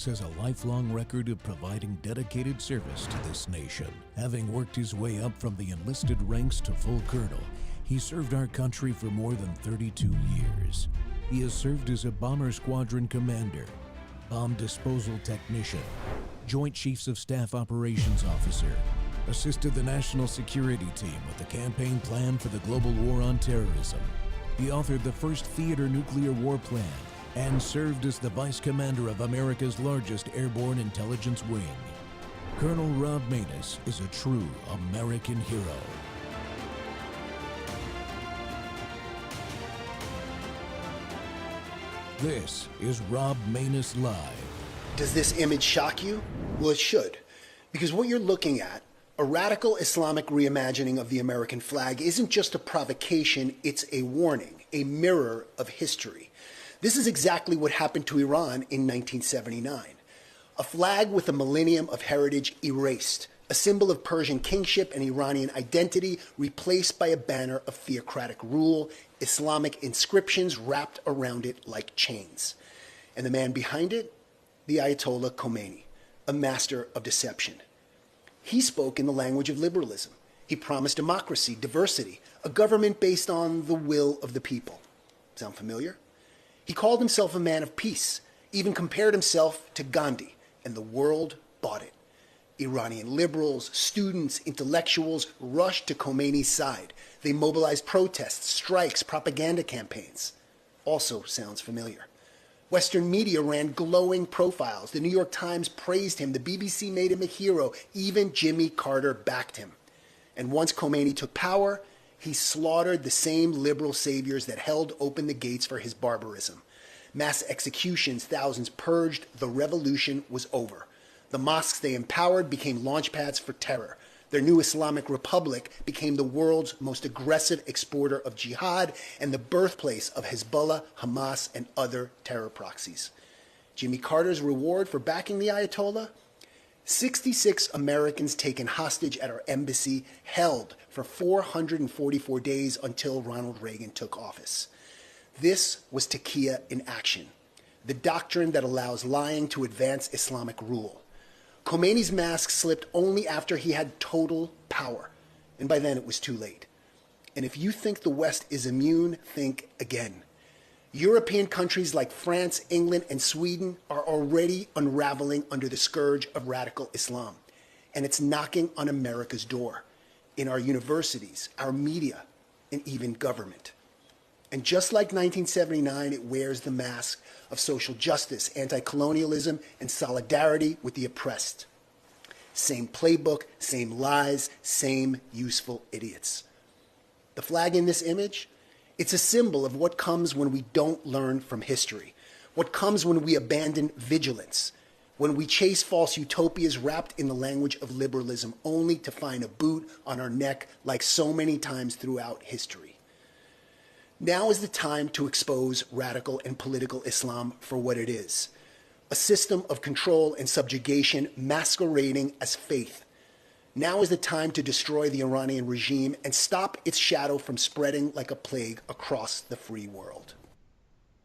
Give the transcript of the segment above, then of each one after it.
Maness has a lifelong record of providing dedicated service to this nation. Having worked his way up from the enlisted ranks to full colonel, he served our country for more than 32 years. He has served as a bomber squadron commander, bomb disposal technician, Joint Chiefs of Staff Operations Officer, assisted the National Security Team with the campaign plan for the global war on terrorism. He authored the first theater nuclear war plan and served as the Vice Commander of America's largest airborne intelligence wing. Colonel Rob Maness is a true American hero. This is Rob Maness Live. Does this image shock you? Well, it should, because what you're looking at, a radical Islamic reimagining of the American flag, isn't just a provocation, it's a warning, a mirror of history. This is exactly what happened to Iran in 1979. A flag with a millennium of heritage erased, a symbol of Persian kingship and Iranian identity replaced by a banner of theocratic rule, Islamic inscriptions wrapped around it like chains. And the man behind it? The Ayatollah Khomeini, a master of deception. He spoke in the language of liberalism. He promised democracy, diversity, a government based on the will of the people. Sound familiar? He called himself a man of peace, even compared himself to Gandhi, and the world bought it. Iranian liberals, students, intellectuals rushed to Khomeini's side. They mobilized protests, strikes, propaganda campaigns. Also sounds familiar. Western media ran glowing profiles. The New York Times praised him. The BBC made him a hero. Even Jimmy Carter backed him. And once Khomeini took power, he slaughtered the same liberal saviors that held open the gates for his barbarism. Mass executions, thousands purged. The revolution was over. The mosques they empowered became launch pads for terror. Their new Islamic Republic became the world's most aggressive exporter of jihad and the birthplace of Hezbollah, Hamas, and other terror proxies. Jimmy Carter's reward for backing the Ayatollah? 66 Americans taken hostage at our embassy, held for 444 days until Ronald Reagan took office. This was Taqiyya in action, the doctrine that allows lying to advance Islamic rule. Khomeini's mask slipped only after he had total power, and by then it was too late. And if you think the West is immune, think again. European countries like France, England, and Sweden are already unraveling under the scourge of radical Islam, and it's knocking on America's door, in our universities, our media, and even government. And just like 1979, it wears the mask of social justice, anti-colonialism, and solidarity with the oppressed. Same playbook, same lies, same useful idiots. The flag in this image? It's a symbol of what comes when we don't learn from history, what comes when we abandon vigilance, when we chase false utopias wrapped in the language of liberalism only to find a boot on our neck like so many times throughout history. Now is the time to expose radical and political Islam for what it is, a system of control and subjugation masquerading as faith. Now is the time to destroy the Iranian regime and stop its shadow from spreading like a plague across the free world.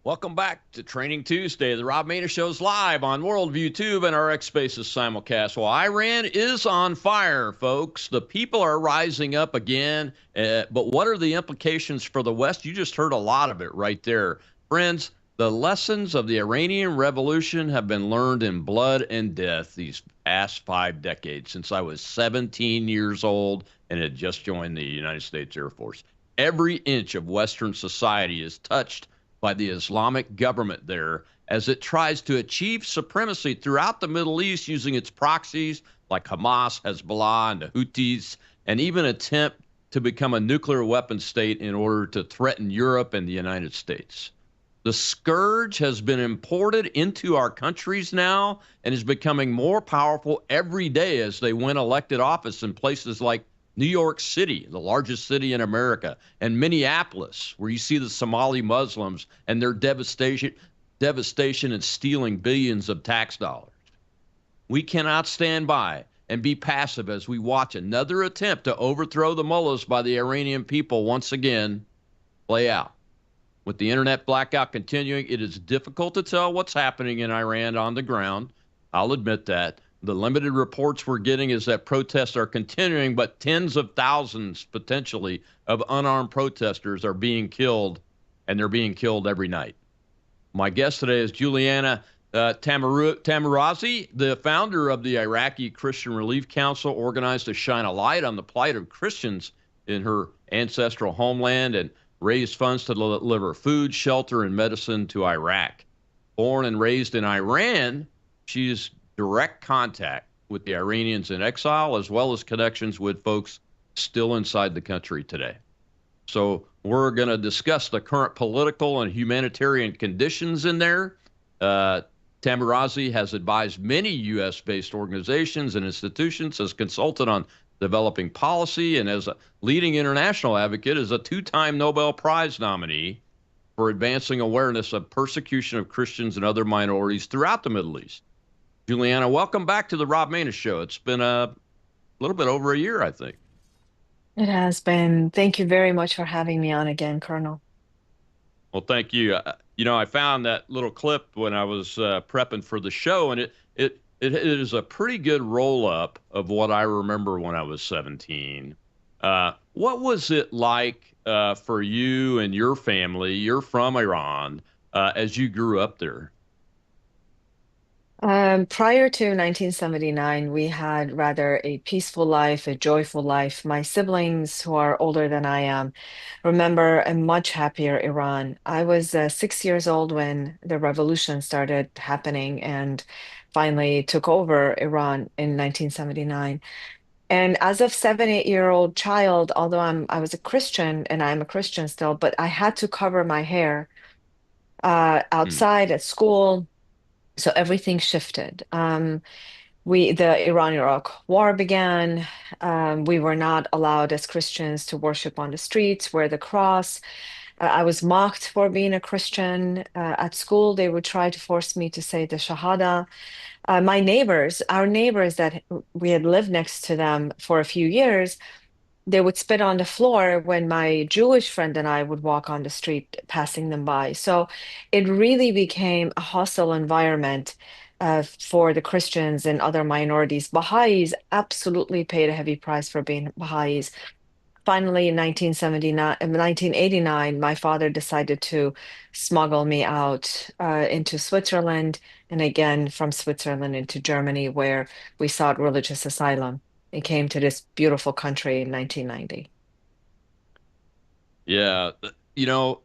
Welcome back to Training Tuesday. The Rob Maness Show's live on Worldview Tube and RX Spaces simulcast. Well, Iran is on fire, folks. The people are rising up again. But what are the implications for the West? You just heard a lot of it right there. Friends, the lessons of the Iranian Revolution have been learned in blood and death these past 5 decades, since I was 17 years old and had just joined the United States Air Force. Every inch of Western society is touched by the Islamic government there as it tries to achieve supremacy throughout the Middle East using its proxies like Hamas, Hezbollah, and the Houthis, and even attempt to become a nuclear weapon state in order to threaten Europe and the United States. The scourge has been imported into our countries now and is becoming more powerful every day as they win elected office in places like New York City, the largest city in America, and Minneapolis, where you see the Somali Muslims and their devastation and stealing billions of tax dollars. We cannot stand by and be passive as we watch another attempt to overthrow the mullahs by the Iranian people once again play out. With the internet blackout continuing, it is difficult to tell what's happening in Iran on the ground. I'll admit that. The limited reports we're getting is that protests are continuing, but tens of thousands potentially of unarmed protesters are being killed, and they're being killed every night. My guest today is Juliana Tamirazi, the founder of the Iraqi Christian Relief Council, organized to shine a light on the plight of Christians in her ancestral homeland and raise funds to deliver food, shelter, and medicine to Iraq. Born and raised in Iran, she's direct contact with the Iranians in exile, as well as connections with folks still inside the country today. So we're going to discuss the current political and humanitarian conditions in there. Tamirazi has advised many U.S.-based organizations and institutions, has consulted on developing policy, and as a leading international advocate, is a two-time Nobel Prize nominee for advancing awareness of persecution of Christians and other minorities throughout the Middle East. Juliana, welcome back to the Rob Maness Show. It's been a little bit over a year, I think. It has been. Thank you very much for having me on again, Colonel. Well, thank you. I found that little clip when I was prepping for the show, and it is a pretty good roll up of what I remember when I was 17. What was it like for you and your family? You're from Iran, as you grew up there. Prior to 1979, we had rather a peaceful life, a joyful life. My siblings, who are older than I am, remember a much happier Iran. I was 6 years old when the revolution started happening and finally took over Iran in 1979. And as a 7, 8 year old child, although I was a Christian and I'm a Christian still, but I had to cover my hair Hmm. outside at school. So everything shifted. The Iran-Iraq War began. We were not allowed as Christians to worship on the streets, wear the cross. I was mocked for being a Christian. At school, they would try to force me to say the Shahada. Our neighbors that we had lived next to them for a few years, they would spit on the floor when my Jewish friend and I would walk on the street passing them by. So it really became a hostile environment for the Christians and other minorities. Baha'is absolutely paid a heavy price for being Baha'is. Finally, in 1989, my father decided to smuggle me out into Switzerland, and again from Switzerland into Germany, where we sought religious asylum and came to this beautiful country in 1990. Yeah,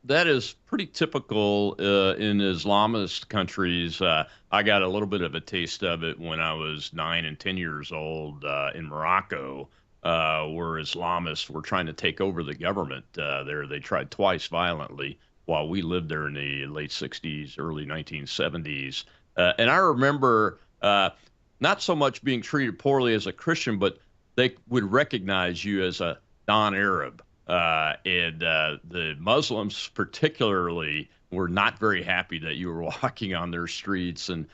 that is pretty typical in Islamist countries. I got a little bit of a taste of it when I was 9 and 10 years old in Morocco, where Islamists were trying to take over the government there. They tried twice violently while we lived there in the late 60s, early 1970s. And I remember not so much being treated poorly as a Christian, but they would recognize you as a non-Arab. And the Muslims, particularly, were not very happy that you were walking on their streets and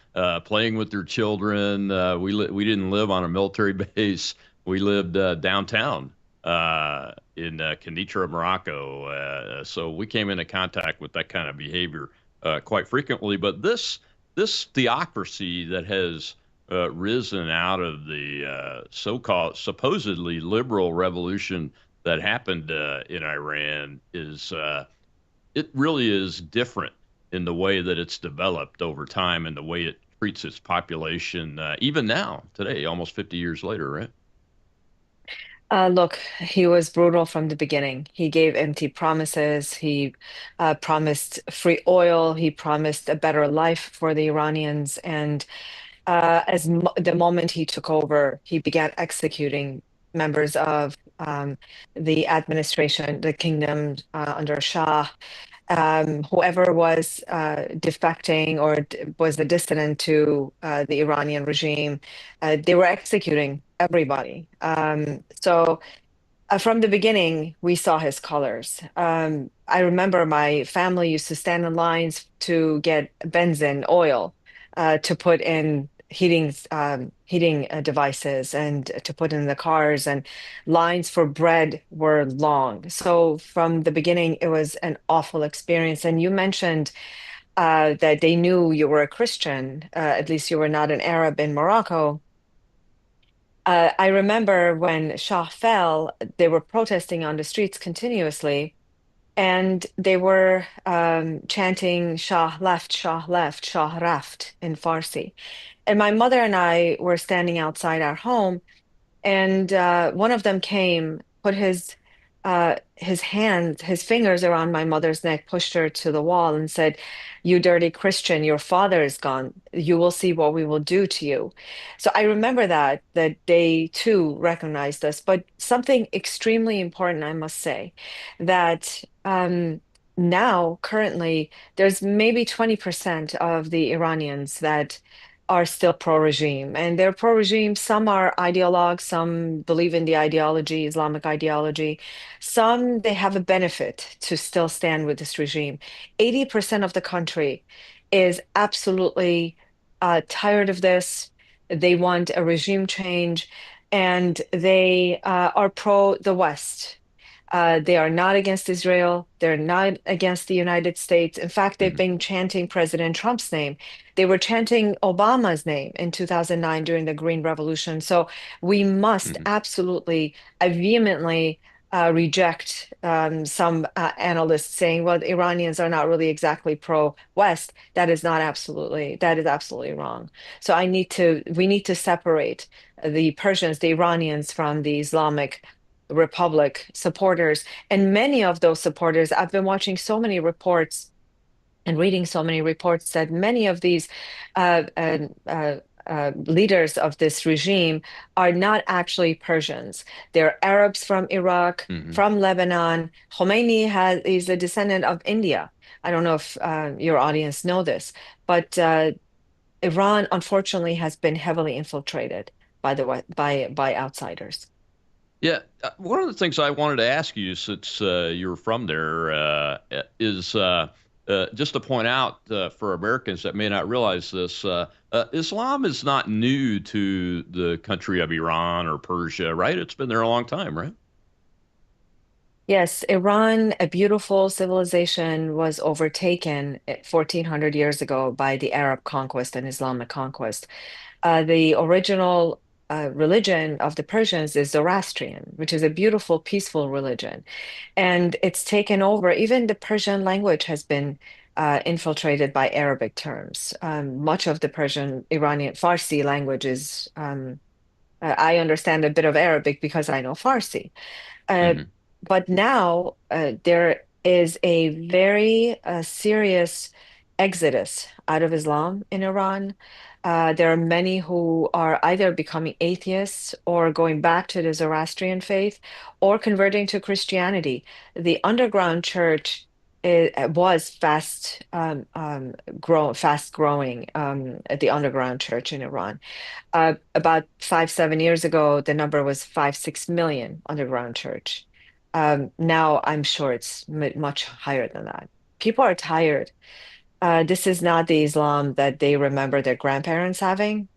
playing with their children. We didn't live on a military base. We lived downtown in Kenitra, Morocco. So we came into contact with that kind of behavior quite frequently. But this theocracy that has risen out of the so-called supposedly liberal revolution that happened in Iran it really is different in the way that it's developed over time and the way it treats its population, even now, today, almost 50 years later, right? Look, he was brutal from the beginning. He gave empty promises. He promised free oil. He promised a better life for the Iranians. And the moment he took over, he began executing members of the administration, the kingdom under Shah. Whoever was defecting or was the dissident to the Iranian regime, they were executing everybody. From the beginning, we saw his colors. I remember my family used to stand in lines to get benzene, oil, to put in heating devices and to put in the cars, and lines for bread were long. So from the beginning, it was an awful experience. And you mentioned that they knew you were a Christian, at least you were not an Arab in Morocco. I remember when Shah fell, they were protesting on the streets continuously, and they were chanting Shah left, Shah Raft in Farsi. And my mother and I were standing outside our home, and one of them came, put his hands, his fingers around my mother's neck, pushed her to the wall, and said, "You dirty Christian, your father is gone. You will see what we will do to you." So I remember that they too recognized us. But something extremely important, I must say, that now currently there's maybe 20% of the Iranians that are still pro-regime, and they're pro-regime. Some are ideologues, some believe in the ideology, Islamic ideology. Some they have a benefit to still stand with this regime. 80% of the country is absolutely tired of this. They want a regime change, and they are pro the West. They are not against Israel. They're not against the United States. In fact, they've Hmm. been chanting President Trump's name. They were chanting Obama's name in 2009 during the Green Revolution. So we must Hmm. absolutely, I vehemently reject some analysts saying, well, the Iranians are not really exactly pro-West. That is absolutely wrong. So we need to separate the Persians, the Iranians from the Islamic Republic supporters. And many of those supporters, I've been watching so many reports and reading so many reports that many of these uh, uh, uh, leaders of this regime are not actually Persians. They're Arabs from Iraq, Hmm. from Lebanon. Is a descendant of India. I don't know if your audience know this, but Iran unfortunately has been heavily infiltrated by outsiders. Yeah, one of the things I wanted to ask you, since you're from there, is just to point out for Americans that may not realize this, Islam is not new to the country of Iran or Persia, right? It's been there a long time, right? Yes, Iran, a beautiful civilization, was overtaken 1400 years ago by the Arab conquest and Islamic conquest. The original religion of the Persians is Zoroastrian, which is a beautiful, peaceful religion. And it's taken over. Even the Persian language has been infiltrated by Arabic terms. Much of the Persian, Iranian, Farsi language is, I understand a bit of Arabic because I know Farsi. Uh, Hmm. but now there is a very serious exodus out of Islam in Iran. There are many who are either becoming atheists or going back to the Zoroastrian faith, or converting to Christianity. The underground church was fast growing at the underground church in Iran. About 5, 7 years ago, the number was 5, 6 million underground church. Now I'm sure it's much higher than that. People are tired. This is not the Islam that they remember their grandparents having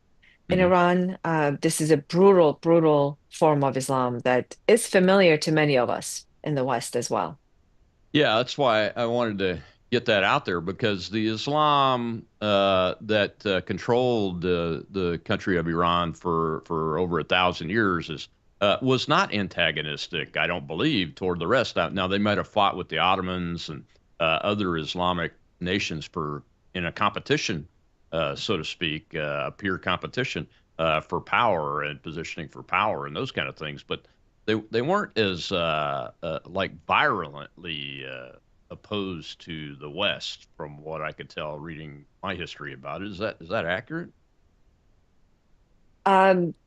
in Hmm. Iran. This is a brutal, brutal form of Islam that is familiar to many of us in the West as well. Yeah, that's why I wanted to get that out there because the Islam that controlled the country of Iran for over 1,000 years is was not antagonistic, I don't believe, toward the rest. Now they might have fought with the Ottomans and other Islamic nations for in a competition, so to speak, a peer competition for power and positioning for power and those kind of things, but they weren't as like virulently opposed to the West, from what I could tell reading my history about it. Is that accurate?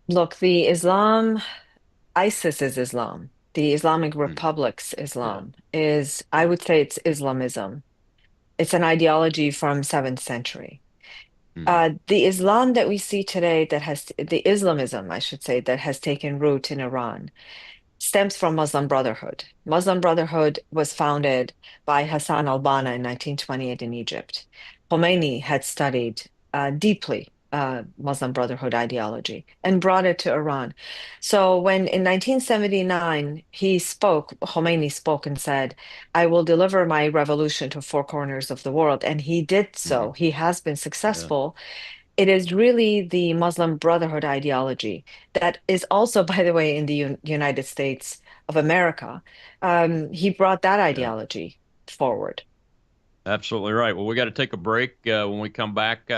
Look, the Islam, ISIS is Islam. The Islamic Hmm. Republic's Yeah, Islam is, I yeah. would say it's Islamism. It's an ideology from 7th century. Hmm. The Islam that we see today, the Islamism, I should say, that has taken root in Iran stems from Muslim Brotherhood. Muslim Brotherhood was founded by Hassan al-Banna in 1928 in Egypt. Khomeini had studied deeply Muslim Brotherhood ideology and brought it to Iran. So when in 1979 Khomeini spoke and said, "I will deliver my revolution to four corners of the world," and he did Hmm. so. He has been Yeah. successful. It is really the Muslim Brotherhood ideology that is also, by the way, in the United States of America. He brought that Yeah. ideology forward. Absolutely right. Well, we got to take a break. When we come back,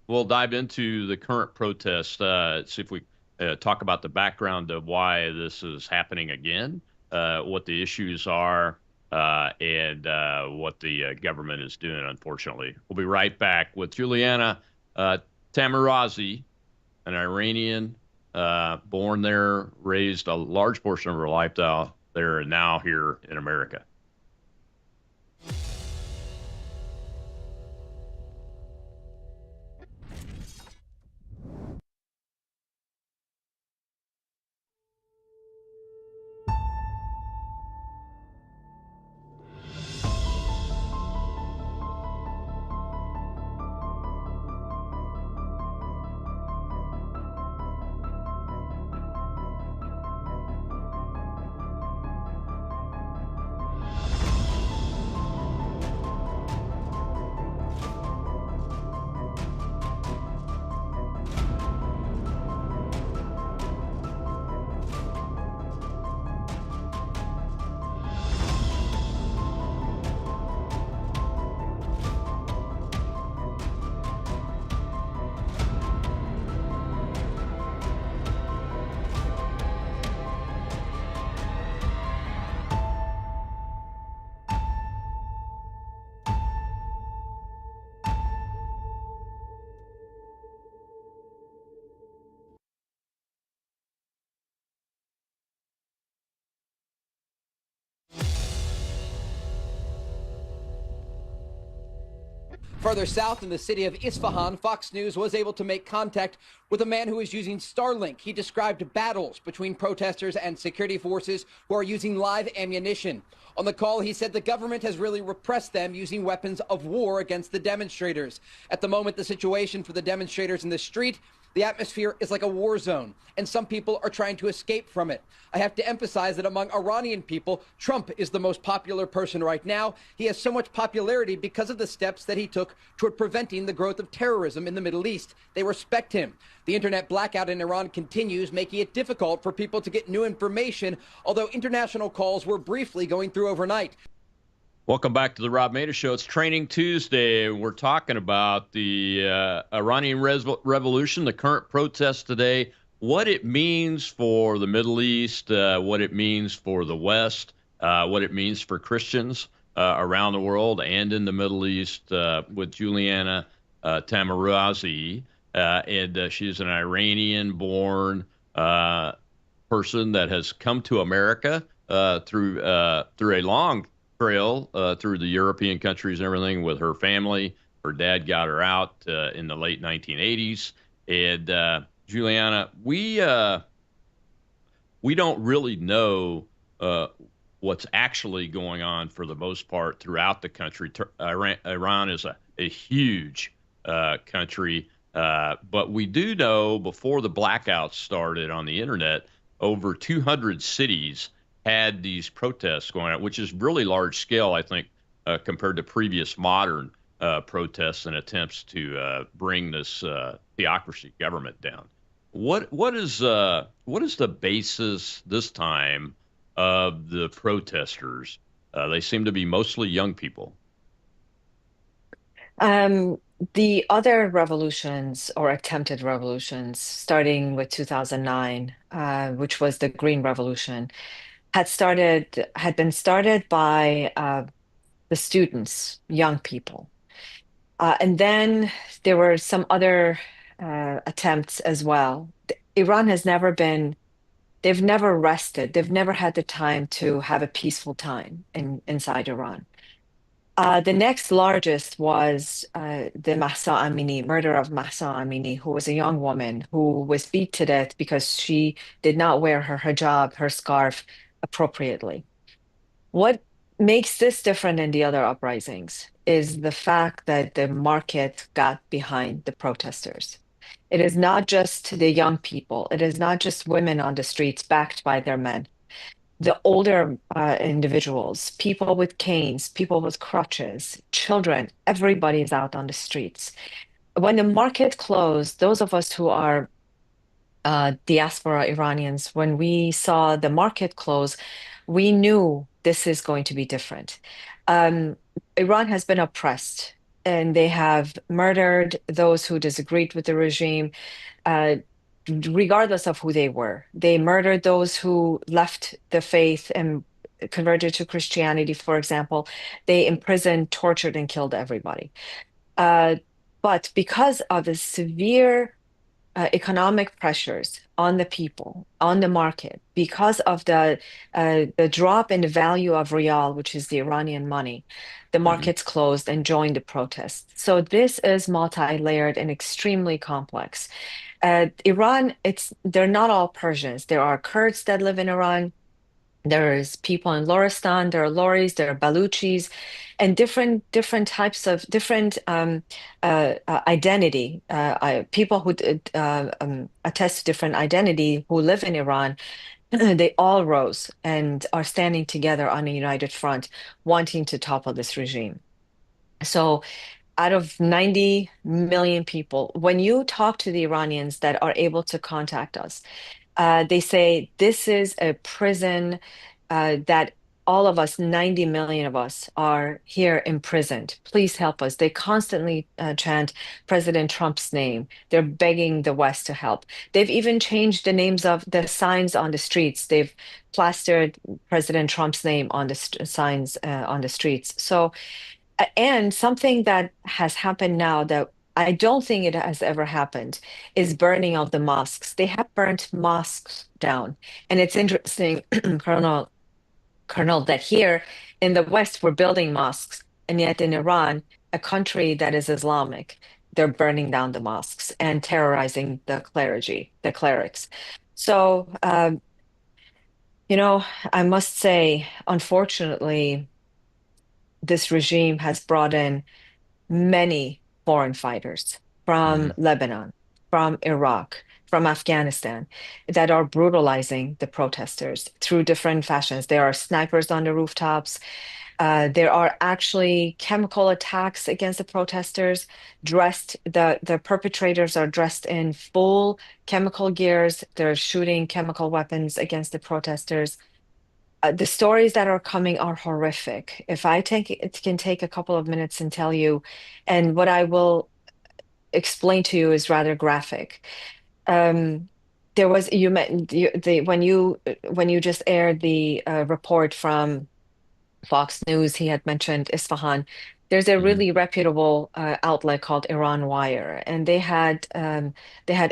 we'll dive into the current protest. See if we talk about the background of why this is happening again, what the issues are, and what the government is doing, unfortunately. We'll be right back with Juliana uh, Taimoorazi, an Iranian, born there, raised a large portion of her life there, and now here in America. Further south in the city of Isfahan, Fox News was able to make contact with a man who is using Starlink. He described battles between protesters and security forces who are using live ammunition. On the call, he said the government has really repressed them using weapons of war against the demonstrators. At the moment, the situation for the demonstrators in the street, the atmosphere is like a war zone, and some people are trying to escape from it. I have to emphasize that among Iranian people, Trump is the most popular person right now. He has so much popularity because of the steps that he took toward preventing the growth of terrorism in the Middle East. They respect him. The internet blackout in Iran continues, making it difficult for people to get new information, although international calls were briefly going through overnight. Welcome back to the Rob Maness Show. It's Training Tuesday. We're talking about the Iranian Revolution, the current protests today, what it means for the Middle East, what it means for the West, what it means for Christians around the world and in the Middle East with Juliana Taimoorazi. And she's an Iranian-born person that has come to America through a long trail through the European countries and everything with her family. Her dad got her out in the late 1980s. And Juliana, we don't really know what's actually going on for the most part throughout the country. Iran is a huge country, but we do know before the blackouts started on the internet, over 200 cities had these protests going on, which is really large scale, I think, compared to previous modern protests and attempts to bring this theocracy government down. What is the basis this time of the protesters? They seem to be mostly young people. Um, the other revolutions or attempted revolutions, starting with 2009, which was the Green Revolution, had been started by the students, young people. And then there were some other attempts as well. Iran has never been, they've never rested. They've never had the time to have a peaceful time inside Iran. The next largest was the Mahsa Amini, murder of Mahsa Amini, who was a young woman who was beat to death because she did not wear her hijab, her scarf appropriately. What makes this different than the other uprisings is the fact that the market got behind the protesters. It is not just the young people. It is not just women on the streets backed by their men. The older individuals, people with canes, people with crutches, children, everybody is out on the streets. When the market closed, those of us who are diaspora Iranians, when we saw the market close, we knew this is going to be different. Um, Iran has been oppressed, and they have murdered those who disagreed with the regime, uh, regardless of who they were. They murdered those who left the faith and converted to Christianity, for example. They imprisoned, tortured, and killed everybody. Uh, but because of the severe economic pressures on the people, on the market, because of the drop in the value of rial, which is the Iranian money, the Hmm. markets closed and joined the protests. So this is multi-layered and extremely complex. Iran, they're not all Persians. There are Kurds that live in Iran. There's people in Loristan, there are Loris, there are Baluchis, and different types of different identity. People who attest to different identity who live in Iran, they all rose and are standing together on a united front, wanting to topple this regime. So out of 90 million people, when you talk to the Iranians that are able to contact us, they say this is a prison that all of us, 90 million of us, are here imprisoned. Please help us. They constantly chant President Trump's name. They're begging the West to help. They've even changed the names of the signs on the streets. They've plastered President Trump's name on the signs on the streets. So, and something that has happened now that I don't think it has ever happened is burning of the mosques. They have burnt mosques down. And it's interesting, Colonel, that here in the West we're building mosques, and yet in Iran, a country that is Islamic, they're burning down the mosques and terrorizing the clergy, the clerics. So, I must say, unfortunately, this regime has brought in many foreign fighters from Hmm. Lebanon, from Iraq, from Afghanistan that are brutalizing the protesters through different fashions. There are snipers on the rooftops. There are actually chemical attacks against the protesters. The perpetrators are dressed in full chemical gears. They're shooting chemical weapons against the protesters. The stories that are coming are horrific. If I take it can take a couple of minutes and tell you, and what I will explain to you is rather graphic. Um, there was you met when you just aired the report from Fox News, he had mentioned Isfahan. There's a Hmm. really reputable outlet called Iran Wire, and they had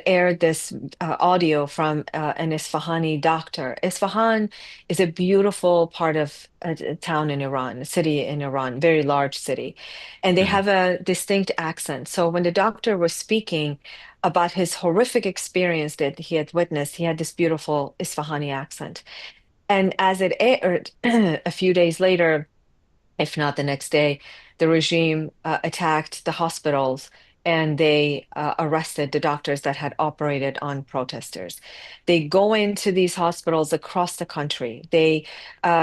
aired this audio from an Isfahani doctor. Isfahan is a beautiful part of a town in Iran, a city in Iran, very large city, and they Hmm. have a distinct accent. So when the doctor was speaking about his horrific experience that he had witnessed, he had this beautiful Isfahani accent. And as it aired a few days later, if not the next day, the regime attacked the hospitals and they arrested the doctors that had operated on protesters. They go into these hospitals across the country. They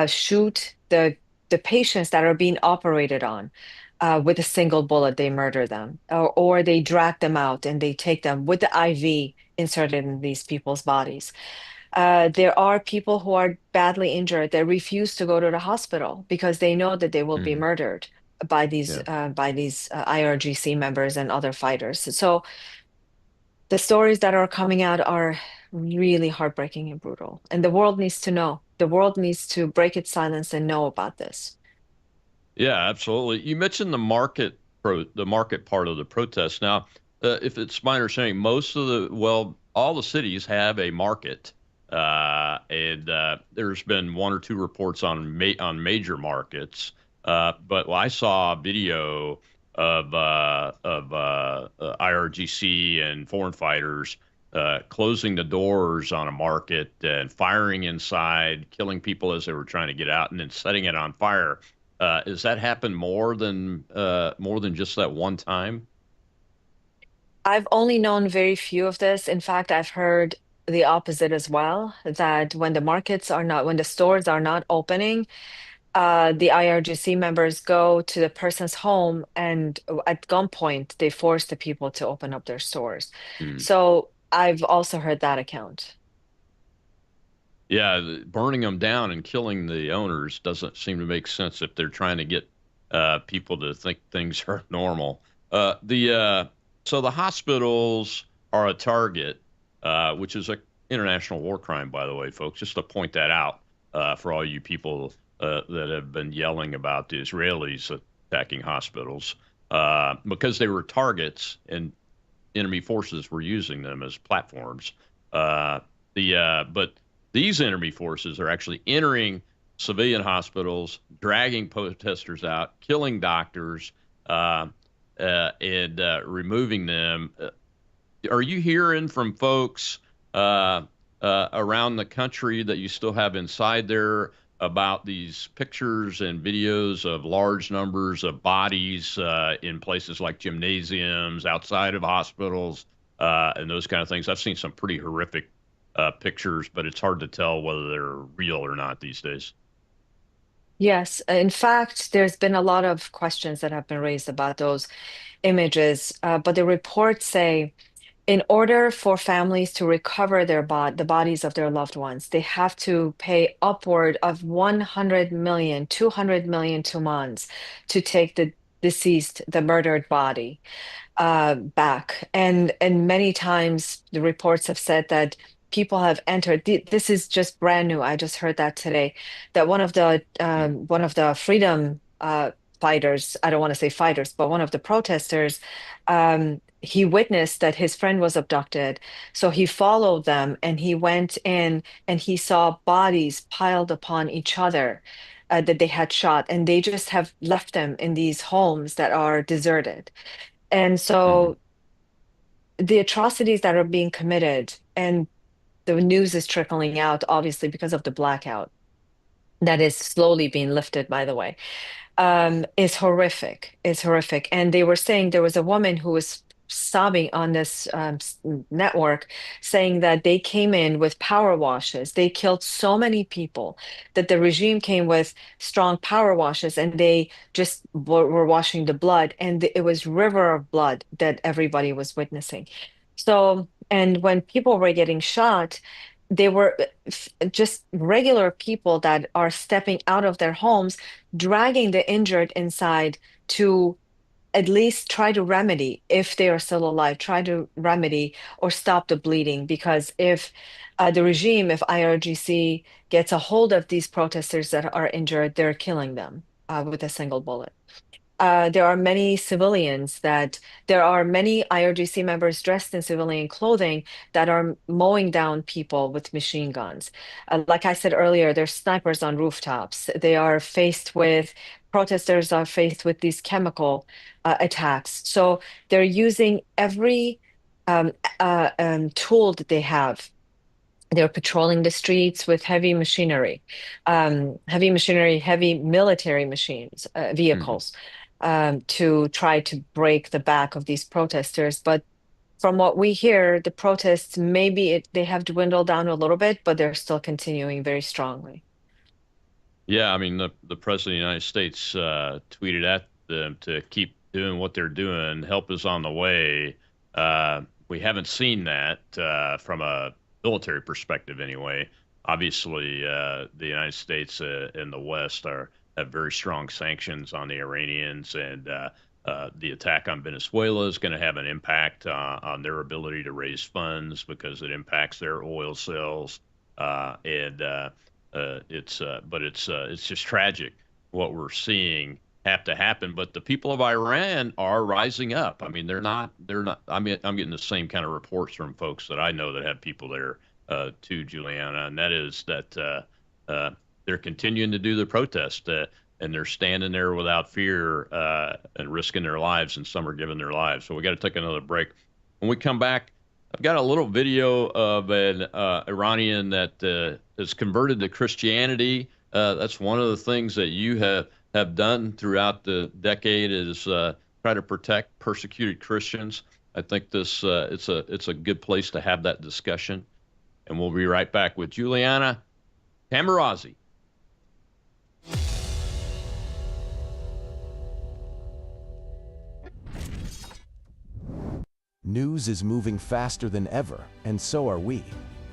shoot the patients that are being operated on. With a single bullet, they murder them, or they drag them out and they take them with the IV inserted in these people's bodies. There are people who are badly injured that refuse to go to the hospital because they know that they will be Hmm. murdered Yeah. by these IRGC members and other fighters. So the stories that are coming out are really heartbreaking and brutal, and the world needs to know. The world needs to break its silence and know about this. Yeah, absolutely. You mentioned the market part of the protest. Now, if it's my understanding, all the cities have a market, and there's been one or two reports on major markets. But I saw a video of IRGC and foreign fighters closing the doors on a market and firing inside, killing people as they were trying to get out, and then setting it on fire. Has that happened more than just that one time? I've only known very few of this. In fact, I've heard the opposite as well, that when the markets are not, when the stores are not opening, the IRGC members go to the person's home and at gunpoint, they force the people to open up their stores. Mm. So I've also heard that account. Yeah, burning them down and killing the owners doesn't seem to make sense if they're trying to get people to think things are normal. The So the hospitals are a target, which is a international war crime, by the way, folks. Just to point that out for all you people that have been yelling about the Israelis attacking hospitals, because they were targets and enemy forces were using them as platforms. But these enemy forces are actually entering civilian hospitals, dragging protesters out, killing doctors, and removing them. Are you hearing from folks around the country that you still have inside there about these pictures and videos of large numbers of bodies in places like gymnasiums, outside of hospitals, and those kind of things? I've seen some pretty horrific pictures, but it's hard to tell whether they're real or not these days. Yes, in fact, there's been a lot of questions that have been raised about those images, but the reports say in order for families to recover the bodies of their loved ones, they have to pay upward of 100 million, 200 million tumans to take the deceased, the murdered body back. And many times the reports have said that people have entered. This is just brand new. I just heard that today, that one of the freedom fighters, I don't want to say fighters, but one of the protesters, he witnessed that his friend was abducted. So he followed them and he went in and he saw bodies piled upon each other. That they had shot, and they just have left them in these homes that are deserted. And Mm-hmm. so the atrocities that are being committed, and the news is trickling out, obviously, because of the blackout that is slowly being lifted, by the way, is horrific. Is horrific. And they were saying there was a woman who was sobbing on this network saying that they came in with power washes. They killed so many people that the regime came with strong power washes and they just were washing the blood. And it was river of blood that everybody was witnessing. So, and when people were getting shot, they were just regular people that are stepping out of their homes, dragging the injured inside to at least try to remedy, if they are still alive, try to remedy or stop the bleeding. Because if the regime, if IRGC gets a hold of these protesters that are injured, they're killing them with a single bullet. There are many civilians that there are many IRGC members dressed in civilian clothing that are mowing down people with machine guns. Like I said earlier, there's snipers on rooftops. They are faced with Protesters are faced with these chemical attacks. So they're using every tool that they have. They're patrolling the streets with heavy machinery, heavy military machines, Mm-hmm. vehicles, to try to break the back of these protesters. But from what we hear, the protests they have dwindled down a little bit, but they're still continuing very strongly. Yeah, I mean the president of the United States tweeted at them to keep doing what they're doing. Help is on the way. We haven't seen that from a military perspective, anyway. Obviously, the United States and the West are have very strong sanctions on the Iranians, and the attack on Venezuela is going to have an impact on their ability to raise funds because it impacts their oil sales and it's just tragic what we're seeing have to happen. But the people of Iran are rising up. I mean, they're not. I mean, I'm getting the same kind of reports from folks that I know that have people there too, Juliana, and that is that they're continuing to do the protest. And they're standing there without fear and risking their lives, and some are giving their lives. So we got to take another break. When we come back, I've got a little video of an Iranian that is converted to Christianity. That's one of the things that you have done throughout the decade is try to protect persecuted Christians. I think this it's a good place to have that discussion, and we'll be right back with Juliana Taimoorazy. News is moving faster than ever, and so are we.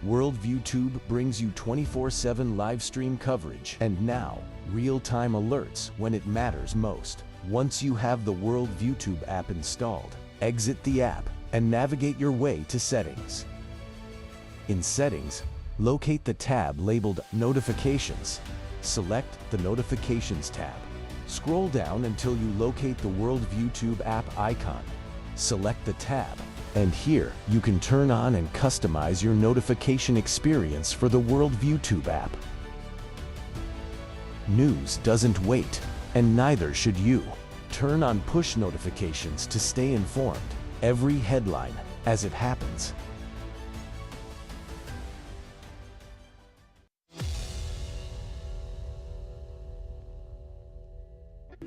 Worldview Tube brings you 24/7 live stream coverage and now real-time alerts when it matters most. Once you have the Worldview Tube app installed, exit the app and navigate your way to Settings. In Settings, locate the tab labeled Notifications. Select the Notifications tab. Scroll down until you locate the Worldview Tube app icon. Select the tab, and here you can turn on and customize your notification experience for the Worldview Tube app. News doesn't wait, and neither should you. Turn on push notifications to stay informed. Every headline as it happens.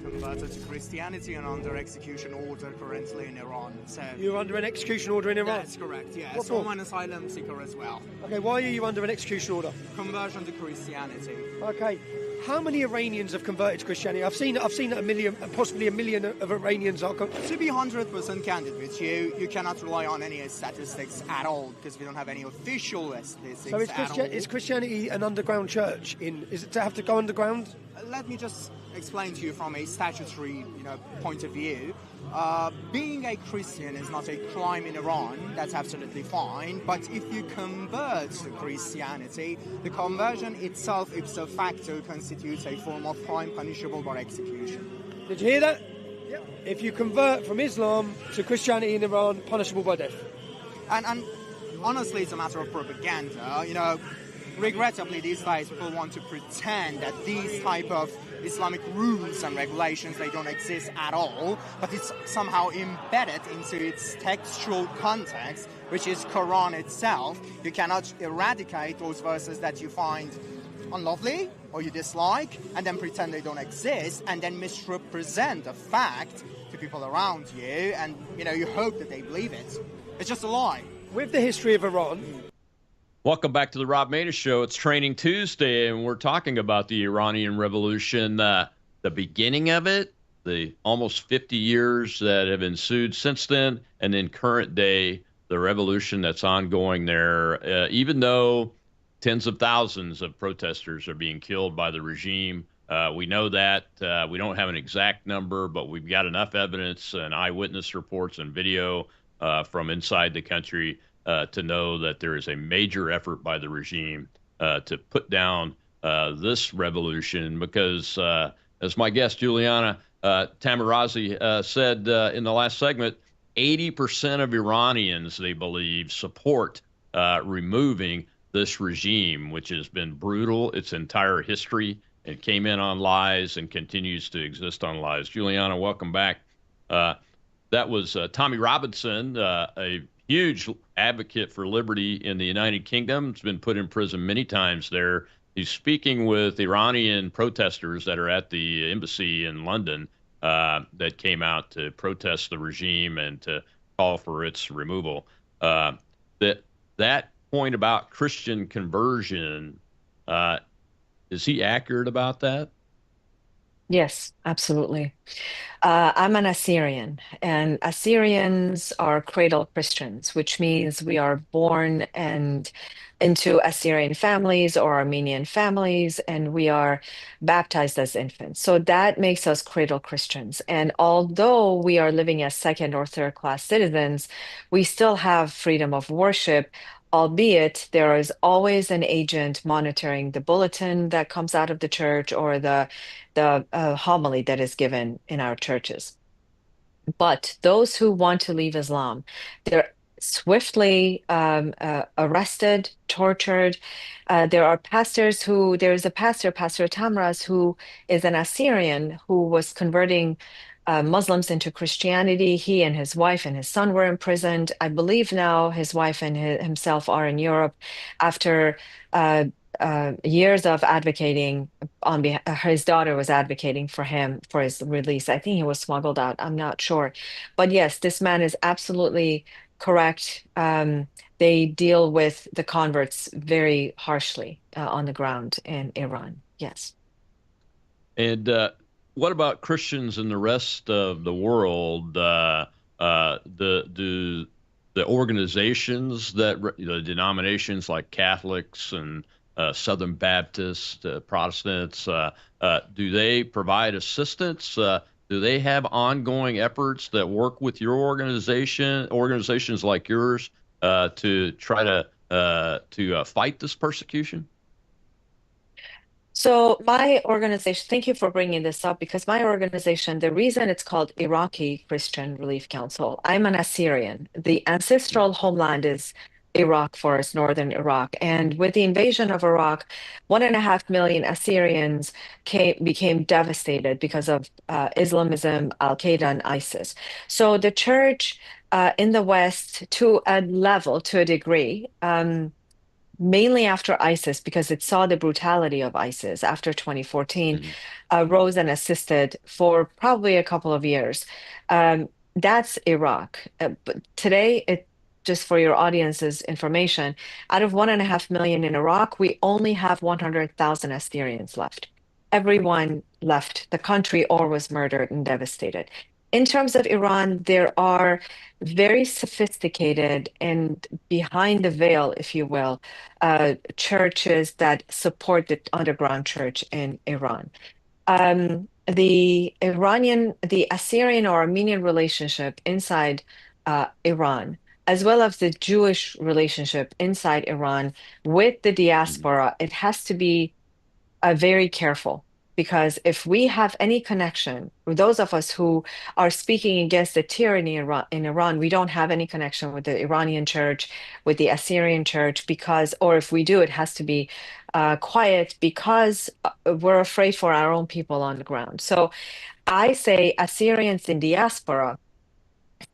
Converted to Christianity and under execution order currently in Iran. So you're under an execution order in Iran? That's correct, yeah. What So for? I'm an asylum seeker as well. Okay, why are you under an execution order? Conversion to Christianity. Okay, how many Iranians have converted to Christianity? I've seen that a million, possibly a million of Iranians are. To be 100% candid with you, you cannot rely on any statistics at all because we don't have any official statistics. So at all. is Christianity an underground church? Is it to have to go underground? Let me just explain to you from a statutory, point of view. Being a Christian is not a crime in Iran. That's absolutely fine. But if you convert to Christianity, the conversion itself, ipso facto, constitutes a form of crime punishable by execution. Did you hear that? Yep. If you convert from Islam to Christianity in Iran, punishable by death. And honestly, it's a matter of propaganda. Regrettably, these days, people want to pretend that these type of Islamic rules and regulations, they don't exist at all, but it's somehow embedded into its textual context, which is Quran itself. You cannot eradicate those verses that you find unlovely or you dislike and then pretend they don't exist and then misrepresent a fact to people around you and, you hope that they believe it. It's just a lie. With the history of Iran... Welcome back to the Rob Maness Show. It's Training Tuesday, and we're talking about the Iranian Revolution, the beginning of it, the almost 50 years that have ensued since then, and then current day, the revolution that's ongoing there. Even though tens of thousands of protesters are being killed by the regime, we know that. We don't have an exact number, but we've got enough evidence and eyewitness reports and video from inside the country to know that there is a major effort by the regime to put down this revolution because, as my guest Juliana Taimoorazy said in the last segment, 80% of Iranians, they believe, support removing this regime, which has been brutal its entire history. It came in on lies and continues to exist on lies. Juliana, welcome back. That was Tommy Robinson, a huge advocate for liberty in the United Kingdom. Has been put in prison many times there. He's speaking with Iranian protesters that are at the embassy in London that came out to protest the regime and to call for its removal. That point about Christian conversion, is he accurate about that? Yes, absolutely. I'm an Assyrian, and Assyrians are cradle Christians, which means we are born and into Assyrian families or Armenian families, and we are baptized as infants. So that makes us cradle Christians. And although we are living as second or third class citizens, we still have freedom of worship, albeit there is always an agent monitoring the bulletin that comes out of the church or the homily that is given in our churches. But those who want to leave Islam, they're swiftly arrested, tortured. There is a pastor, Pastor Tamraz, who is an Assyrian who was converting Muslims into Christianity. He and his wife and his son were imprisoned. I believe now his wife and himself are in Europe after years of advocating on behalf. His daughter was advocating for him for his release. I think he was smuggled out. I'm not sure, but yes, this man is absolutely correct. They deal with the converts very harshly on the ground in Iran. Yes. And what about Christians in the rest of the world? The organizations the denominations like Catholics and Southern Baptists, Protestants, do they provide assistance? Do they have ongoing efforts that work with your organizations like yours, to try to fight this persecution? So my organization, thank you for bringing this up because my organization, the reason it's called Iraqi Christian Relief Council, I'm an Assyrian. The ancestral homeland is Iraq for us, northern Iraq. And with the invasion of Iraq, 1.5 million Assyrians became devastated because of Islamism, Al Qaeda, and ISIS. So the church in the West, to a level, to a degree, mainly after ISIS, because it saw the brutality of ISIS after 2014, Mhm. rose and assisted for probably a couple of years. That's Iraq. But today, just for your audience's information, out of 1.5 million in Iraq, we only have 100,000 Assyrians left. Everyone left the country or was murdered and devastated. In terms of Iran, there are very sophisticated and behind the veil, if you will, churches that support the underground church in Iran. The Assyrian or Armenian relationship inside Iran, as well as the Jewish relationship inside Iran with the Mhm. diaspora, it has to be very careful because if we have any connection, those of us who are speaking against the tyranny in Iran, we don't have any connection with the Iranian church, with the Assyrian church, because, or if we do, it has to be quiet because we're afraid for our own people on the ground. So I say Assyrians in diaspora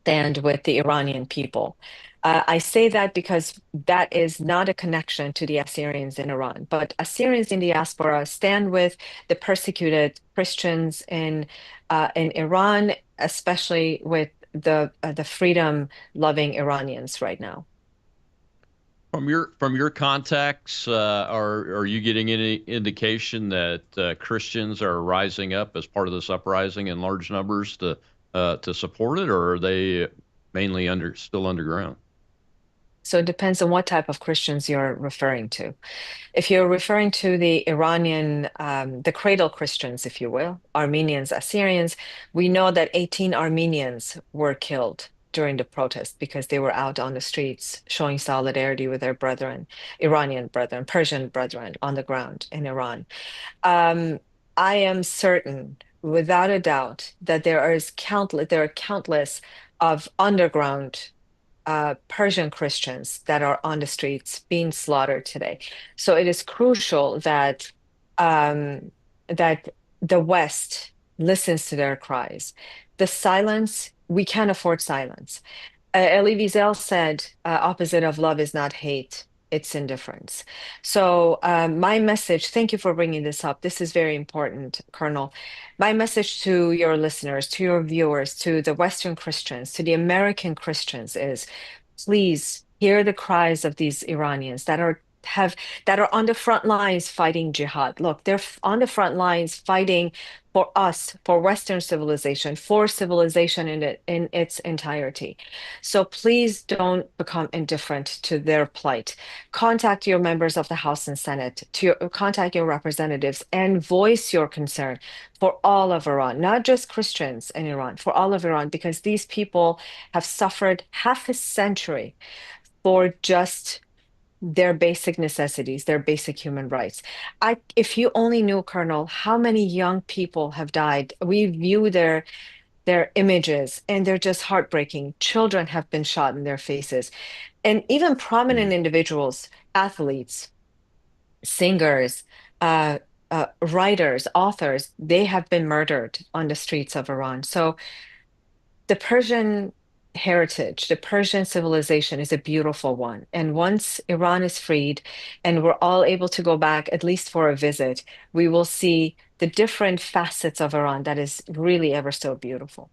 stand with the Iranian people. I say that because that is not a connection to the Assyrians in Iran, but Assyrians in diaspora stand with the persecuted Christians in Iran, especially with the freedom-loving Iranians right now. From your contacts, are you getting any indication that Christians are rising up as part of this uprising in large numbers to support it, or are they mainly still underground? So it depends on what type of Christians you're referring to. If you're referring to the Iranian, the cradle Christians, if you will, Armenians, Assyrians, we know that 18 Armenians were killed during the protest because they were out on the streets showing solidarity with their brethren, Iranian brethren, Persian brethren on the ground in Iran. Um, I am certain, without a doubt, that there are countless of underground Persian Christians that are on the streets being slaughtered today. So it is crucial um, that the West listens to their cries. The silence, we can't afford silence. Elie Wiesel said, opposite of love is not hate, it's indifference. So, my message, thank you for bringing this up. This is very important, Colonel. My message to your listeners, to your viewers, to the Western Christians, to the American Christians is please hear the cries of these Iranians that are on the front lines fighting jihad. Look, they're on the front lines fighting for us, for Western civilization, for civilization in its entirety. So please don't become indifferent to their plight. Contact your members of the House and Senate, contact your representatives, and voice your concern for all of Iran, not just Christians in Iran, for all of Iran, because these people have suffered half a century for just their basic necessities, their basic human rights. If you only knew, Colonel, how many young people have died. We view their images and they're just heartbreaking. Children have been shot in their faces. And even prominent Mhm. individuals, athletes, singers, uh, writers, authors, they have been murdered on the streets of Iran. So the Persian heritage, the Persian civilization, is a beautiful one. And once Iran is freed and we're all able to go back, at least for a visit, we will see the different facets of Iran that is really ever so beautiful.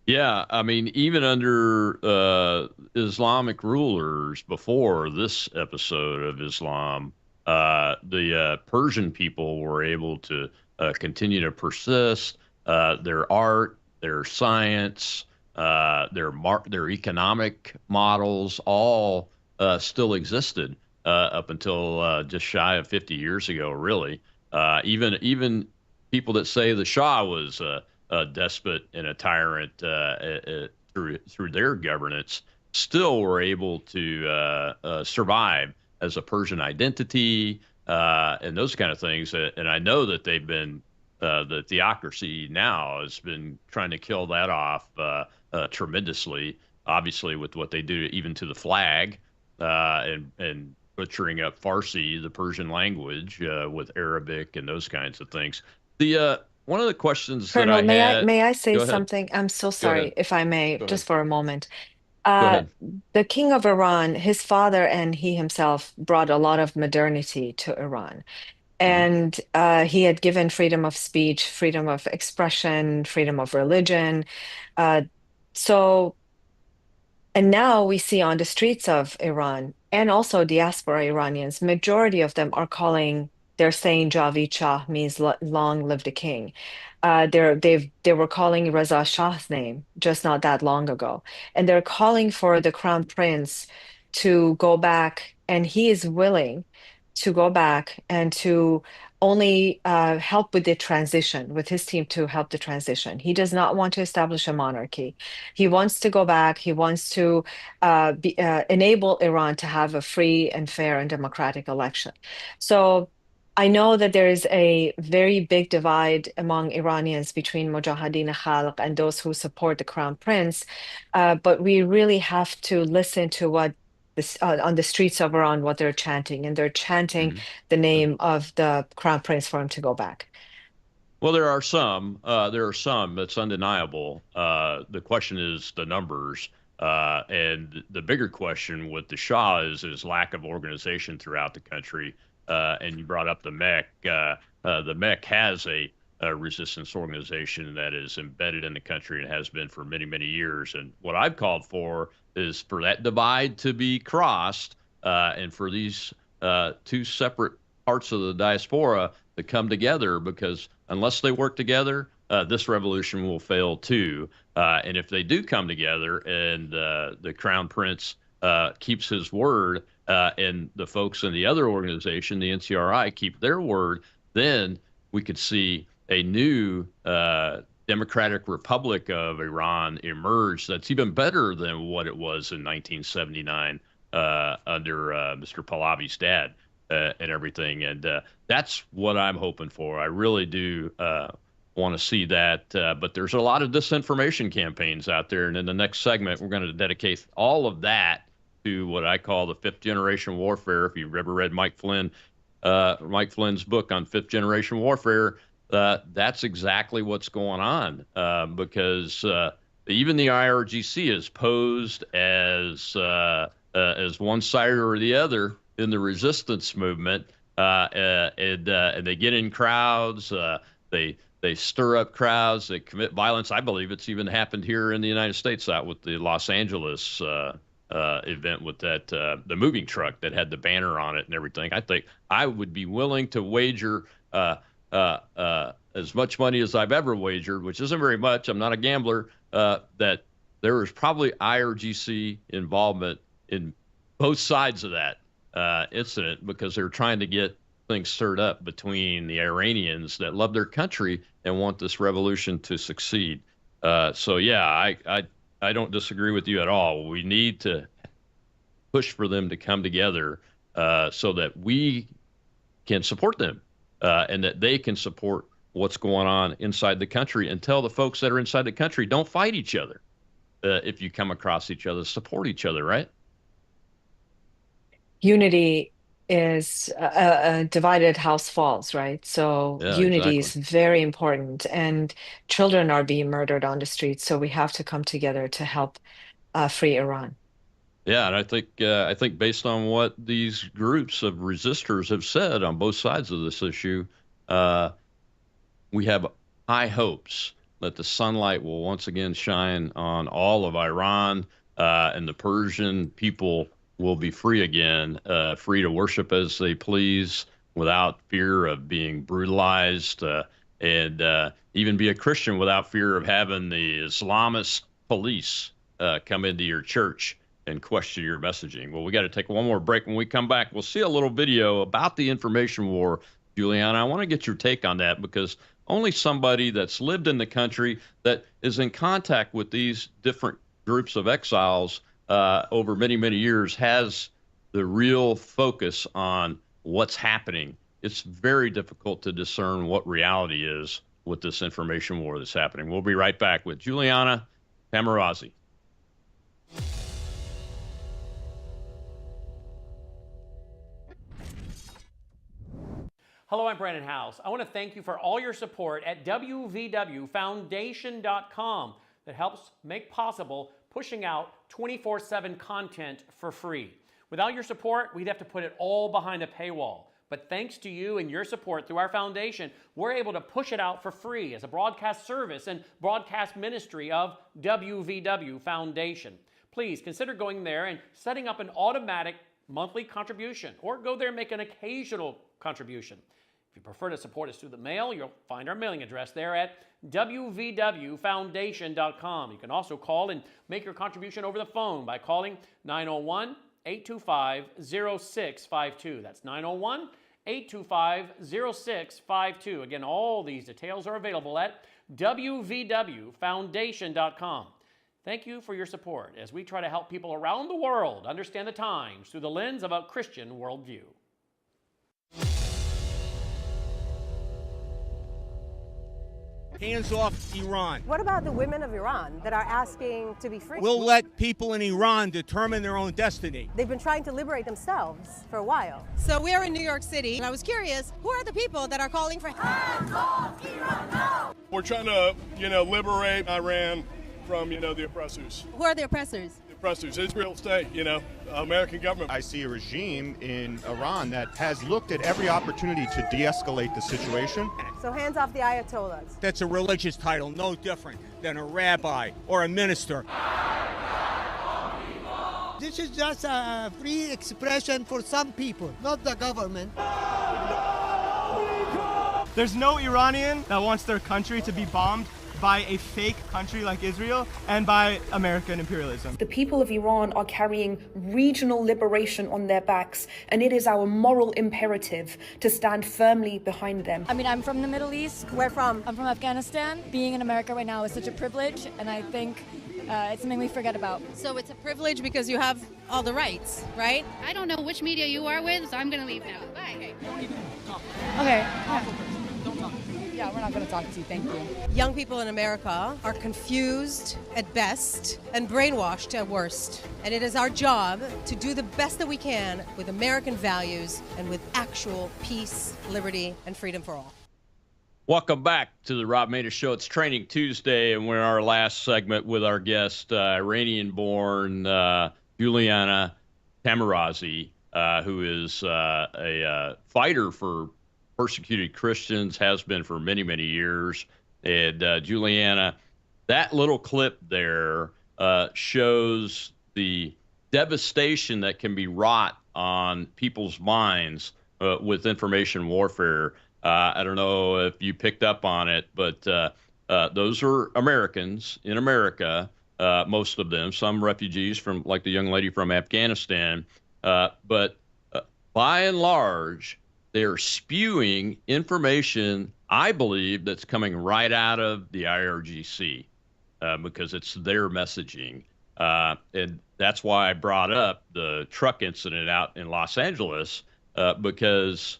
Yeah, I mean, even under Islamic rulers before this episode of Islam, the Persian people were able to continue to persist. Their art, their science, their economic models all still existed up until just shy of 50 years ago. Really, even people that say the Shah was a despot and a tyrant through their governance, still were able to survive as a Persian identity and those kind of things. And I know that they've been the theocracy now has been trying to kill that off tremendously. Obviously, with what they do even to the flag and butchering up Farsi, the Persian language, with Arabic and those kinds of things. The one of the questions that Colonel, I had. may I say Go ahead. something? I'm so Go ahead. sorry, if I may, Go ahead. just for a moment. Go Uh, ahead. the king of Iran, his father and he himself brought a lot of modernity to Iran. Mhm. And he had given freedom of speech, freedom of expression, freedom of religion. Uh, so and now we see on the streets of Iran and also diaspora Iranians, majority of them are calling, they're saying Javid Shah means long live the king. They were calling Reza Shah's name just not that long ago. And they're calling for the crown prince to go back, and he is willing to go back and to only help with the transition, with his team to help the transition. He does not want to establish a monarchy. He wants to go back. He wants to enable Iran to have a free and fair and democratic election. So I know that there is a very big divide among Iranians between Mujahideen Khalq and those who support the crown prince, but we really have to listen to what this, on the streets of Iran, what they're chanting, and they're chanting Mhm. the name of the crown prince for him to go back. Well, there are some. There are some. That's undeniable. The question is the numbers, and the bigger question with the Shah is lack of organization throughout the country. And you brought up the MEC. The MEC has a resistance organization that is embedded in the country and has been for many, many years. And what I've called for is for that divide to be crossed, and for these two separate parts of the diaspora to come together, because unless they work together, this revolution will fail too. And if they do come together and the crown prince keeps his word, and the folks in the other organization, the NCRI, keep their word, then we could see a new Democratic Republic of Iran emerge that's even better than what it was in 1979 under Mr. Pahlavi's dad. And everything. And that's what I'm hoping for. I really do want to see that. But there's a lot of disinformation campaigns out there. And in the next segment, we're going to dedicate all of that to what I call the fifth generation warfare. If you've ever read Mike Flynn's book on fifth generation warfare, that's exactly what's going on, because even the IRGC is posed as one side or the other in the resistance movement, and they get in crowds. They stir up crowds. They commit violence. I believe it's even happened here in the United States, out with the Los Angeles event with that the moving truck that had the banner on it and everything. I think I would be willing to wager as much money as I've ever wagered, which isn't very much. I'm not a gambler. That there was probably IRGC involvement in both sides of that incident, because they're trying to get things stirred up between the Iranians that love their country and want this revolution to succeed. So yeah, I don't disagree with you at all. We need to push for them to come together so that we can support them and that they can support what's going on inside the country, and tell the folks that are inside the country, don't fight each other. If you come across each other, support each other, right? Unity is a divided house falls, right? So Yeah, unity exactly. is very important, and children are being murdered on the streets. So we have to come together to help free Iran. Yeah, and I think based on what these groups of resistors have said on both sides of this issue, uh, we have high hopes that the sunlight will once again shine on all of Iran, and the Persian people will be free again, free to worship as they please without fear of being brutalized, and even be a Christian without fear of having the Islamist police come into your church and question your messaging. Well, we got to take one more break. When we come back, we'll see a little video about the information war. Juliana, I want to get your take on that, because only somebody that's lived in the country, that is in contact with these different groups of exiles over many, many years, has the real focus on what's happening. It's very difficult to discern what reality is with this information war that's happening. We'll be right back with Juliana Taimoorazy. Hello, I'm Brandon House. I want to thank you for all your support at wvwfoundation.com that helps make possible pushing out 24/7 content for free. Without your support, we'd have to put it all behind a paywall. But thanks to you and your support through our foundation, we're able to push it out for free as a broadcast service and broadcast ministry of WVW Foundation. Please consider going there and setting up an automatic monthly contribution, or go there and make an occasional contribution. If you prefer to support us through the mail, you'll find our mailing address there at wvwfoundation.com. You can also call and make your contribution over the phone by calling 901-825-0652. That's 901-825-0652. Again, all these details are available at wvwfoundation.com. Thank you for your support as we try to help people around the world understand the times through the lens of a Christian worldview. Hands off Iran. What about the women of Iran that are asking to be free? We'll let people in Iran determine their own destiny. They've been trying to liberate themselves for a while. So we are in New York City, and I was curious, who are the people that are calling for hands off Iran? No! We're trying to, liberate Iran from, the oppressors. Who are the oppressors? The oppressors, Israel state, American government. I see a regime in Iran that has looked at every opportunity to de-escalate the situation. So hands off the Ayatollahs. That's a religious title, no different than a rabbi or a minister. This is just a free expression for some people, not the government. There's no Iranian that wants their country to be bombed by a fake country like Israel and by American imperialism. The people of Iran are carrying regional liberation on their backs, and it is our moral imperative to stand firmly behind them. I mean, I'm from the Middle East. Where from? I'm from Afghanistan. Being in America right now is such a privilege, and I think it's something we forget about. So it's a privilege because you have all the rights, right? I don't know which media you are with, so I'm going to leave now. Bye. Okay. Yeah, we're not going to talk to you. Thank you. Young people in America are confused at best and brainwashed at worst. And it is our job to do the best that we can with American values and with actual peace, liberty, and freedom for all. Welcome back to the Rob Maness Show. It's Training Tuesday, and we're in our last segment with our guest, Iranian-born Juliana Taimoorazy, who is a fighter for persecuted Christians, has been for many, many years. And Juliana, that little clip there shows the devastation that can be wrought on people's minds with information warfare. I don't know if you picked up on it, but those are Americans in America, most of them, some refugees from, like the young lady from Afghanistan. But by and large, they're spewing information, I believe, that's coming right out of the IRGC because it's their messaging. And that's why I brought up the truck incident out in Los Angeles, because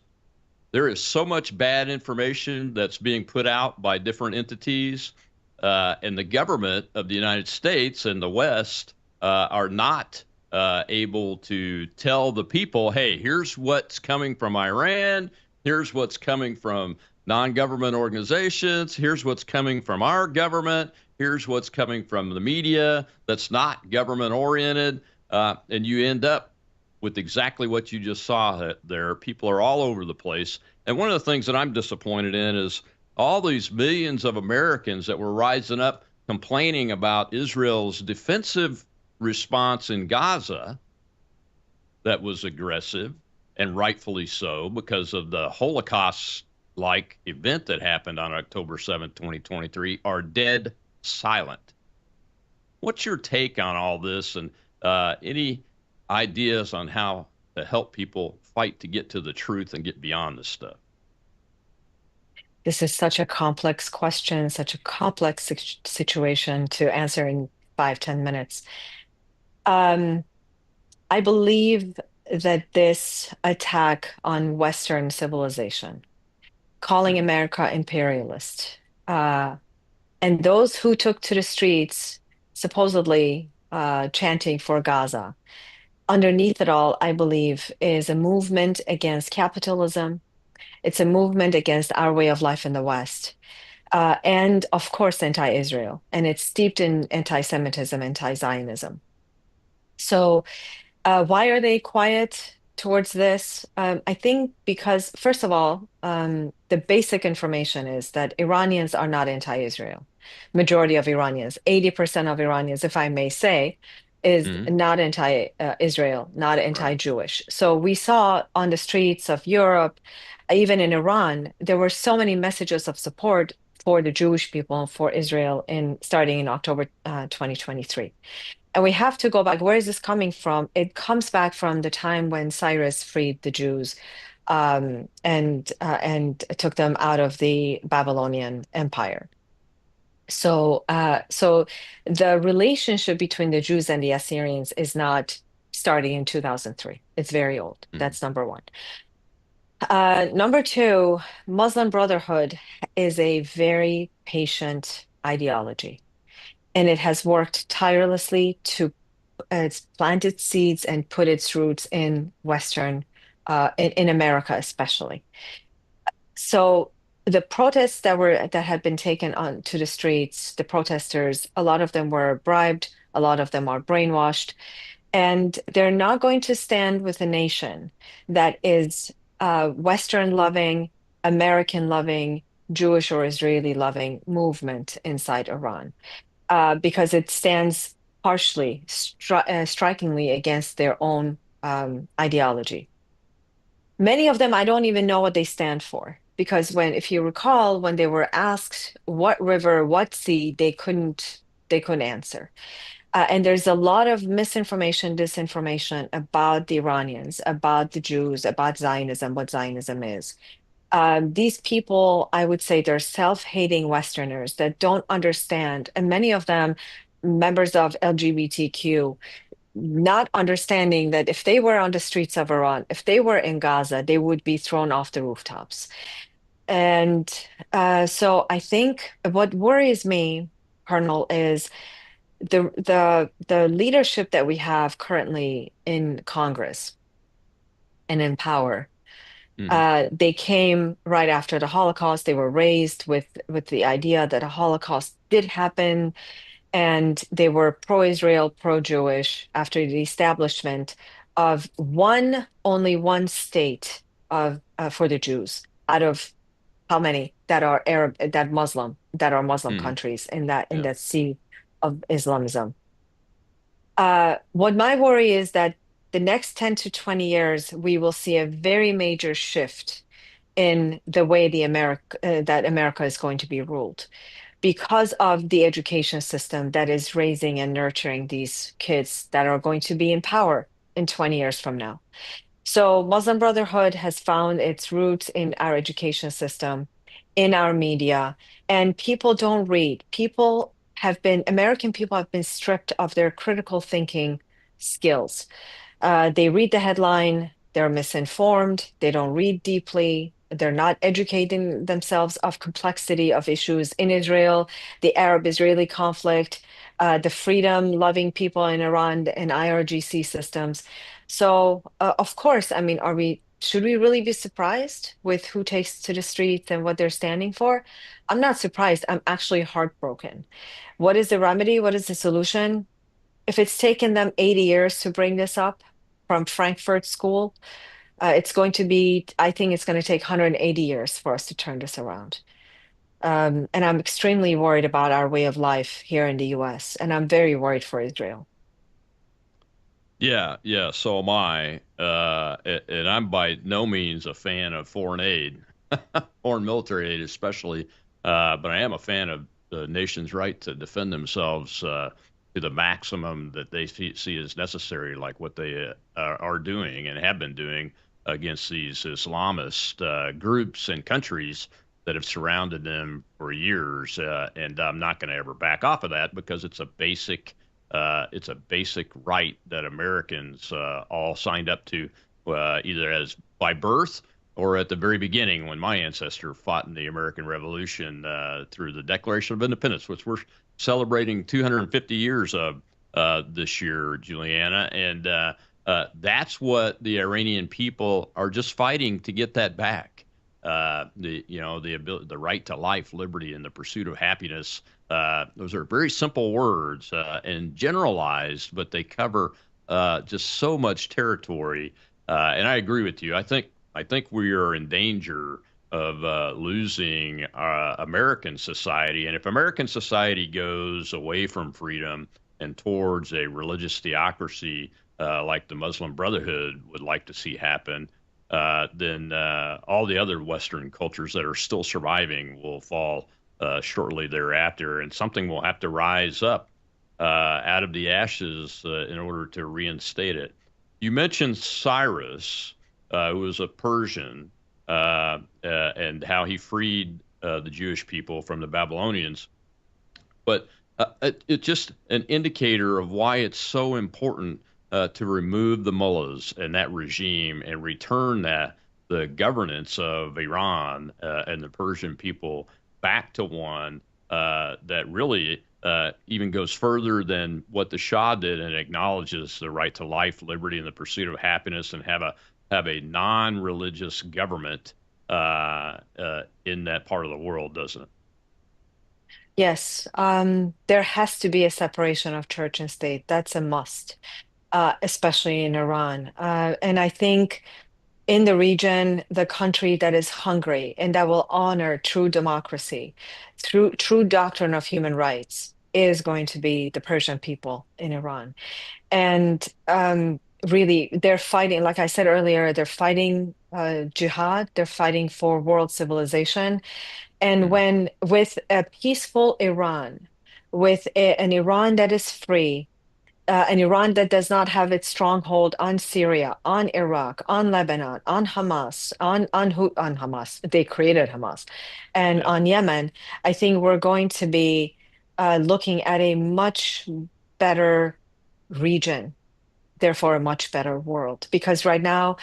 there is so much bad information that's being put out by different entities, and the government of the United States and the West are not able to tell the people, hey, here's what's coming from Iran, here's what's coming from non-government organizations, here's what's coming from our government, here's what's coming from the media that's not government oriented, and you end up with exactly what you just saw there. People are all over the place. And one of the things that I'm disappointed in is all these millions of Americans that were rising up complaining about Israel's defensive response in Gaza that was aggressive, and rightfully so, because of the Holocaust-like event that happened on October 7th, 2023, are dead silent. What's your take on all this, and any ideas on how to help people fight to get to the truth and get beyond this stuff? This is such a complex question, such a complex situation to answer in 5-10 minutes. I believe that this attack on Western civilization, calling America imperialist, and those who took to the streets supposedly chanting for Gaza, underneath it all, I believe, is a movement against capitalism. It's a movement against our way of life in the West. And of course, anti-Israel. And it's steeped in anti-Semitism, anti-Zionism. So why are they quiet towards this? I think because, first of all, the basic information is that Iranians are not anti-Israel. Majority of Iranians, 80% of Iranians, if I may say, is not anti-Israel, not anti-Jewish. So we saw on the streets of Europe, even in Iran, there were so many messages of support for the Jewish people, for Israel, starting in October 2023. And we have to go back. Where is this coming from? It comes back from the time when Cyrus freed the Jews and took them out of the Babylonian Empire. So the relationship between the Jews and the Assyrians is not starting in 2003. It's very old. That's number one. Number two, Muslim Brotherhood is a very patient ideology. And it has worked tirelessly to it's planted seeds and put its roots in Western, in America especially. So the protests that had been taken on to the streets, the protesters, a lot of them were bribed, a lot of them are brainwashed, and they're not going to stand with a nation that is Western loving, American loving, Jewish or Israeli loving movement inside Iran. Because it stands harshly, strikingly against their own ideology. Many of them, I don't even know what they stand for, because if you recall, when they were asked what river, what sea, they couldn't answer. And there's a lot of misinformation, disinformation about the Iranians, about the Jews, about Zionism, what Zionism is. These people, I would say, they're self-hating Westerners that don't understand, and many of them members of LGBTQ, not understanding that if they were on the streets of Iran, if they were in Gaza, they would be thrown off the rooftops. And so I think what worries me, Colonel, is the leadership that we have currently in Congress and in power. They came right after the Holocaust. They were raised with the idea that a Holocaust did happen, and they were pro-Israel, pro-Jewish after the establishment of only one state for the Jews out of how many that are Arab, that are Muslim countries in that sea of Islamism. What my worry is that the next 10 to 20 years, we will see a very major shift in the way that America is going to be ruled, because of the education system that is raising and nurturing these kids that are going to be in power in 20 years from now. So Muslim Brotherhood has found its roots in our education system, in our media, and people don't read. American people have been stripped of their critical thinking skills. They read the headline, they're misinformed, they don't read deeply, They're not educating themselves of complexity of issues in Israel, the Arab-Israeli conflict, the freedom-loving people in Iran and IRGC systems. So, of course, I mean, should we really be surprised with who takes to the streets and what they're standing for? I'm not surprised. I'm actually heartbroken. What is the remedy? What is the solution? If it's taken them 80 years to bring this up from Frankfurt School, I think it's going to take 180 years for us to turn this around. And I'm extremely worried about our way of life here in the US, and I'm very worried for Israel. Yeah, yeah, so am I. And I'm by no means a fan of foreign aid, foreign military aid especially. But I am a fan of the nation's right to defend themselves to the maximum that they see as necessary, like what they are doing and have been doing against these Islamist groups and countries that have surrounded them for years. And I'm not going to ever back off of that because it's a basic right that Americans all signed up to, either as by birth or at the very beginning when my ancestor fought in the American Revolution through the Declaration of Independence, which we're celebrating 250 years of this year, Juliana. And that's what the Iranian people are just fighting to get that back. The right to life, liberty, and the pursuit of happiness. Those are very simple words and generalized, but they cover just so much territory. And I agree with you. I think we are in danger of losing American society. And if American society goes away from freedom and towards a religious theocracy like the Muslim Brotherhood would like to see happen, then all the other Western cultures that are still surviving will fall shortly thereafter, and something will have to rise up out of the ashes in order to reinstate it. You mentioned Cyrus, who was a Persian, and how he freed the Jewish people from the Babylonians. But it's just an indicator of why it's so important to remove the mullahs and that regime and return the governance of Iran and the Persian people back to one that really even goes further than what the Shah did and acknowledges the right to life, liberty, and the pursuit of happiness, and have a non-religious government in that part of the world, doesn't it? Yes, there has to be a separation of church and state. That's a must, especially in Iran. And I think in the region, the country that is hungry and that will honor true democracy, true doctrine of human rights, is going to be the Persian people in Iran. And really, they're fighting, like I said earlier, they're fighting jihad, they're fighting for world civilization. And when with a peaceful Iran, with an Iran that is free, an Iran that does not have its stronghold on Syria, on Iraq, on Lebanon, on Hamas, on Hamas, they created Hamas, and on Yemen, I think we're going to be looking at a much better region, therefore a much better world. Because right now,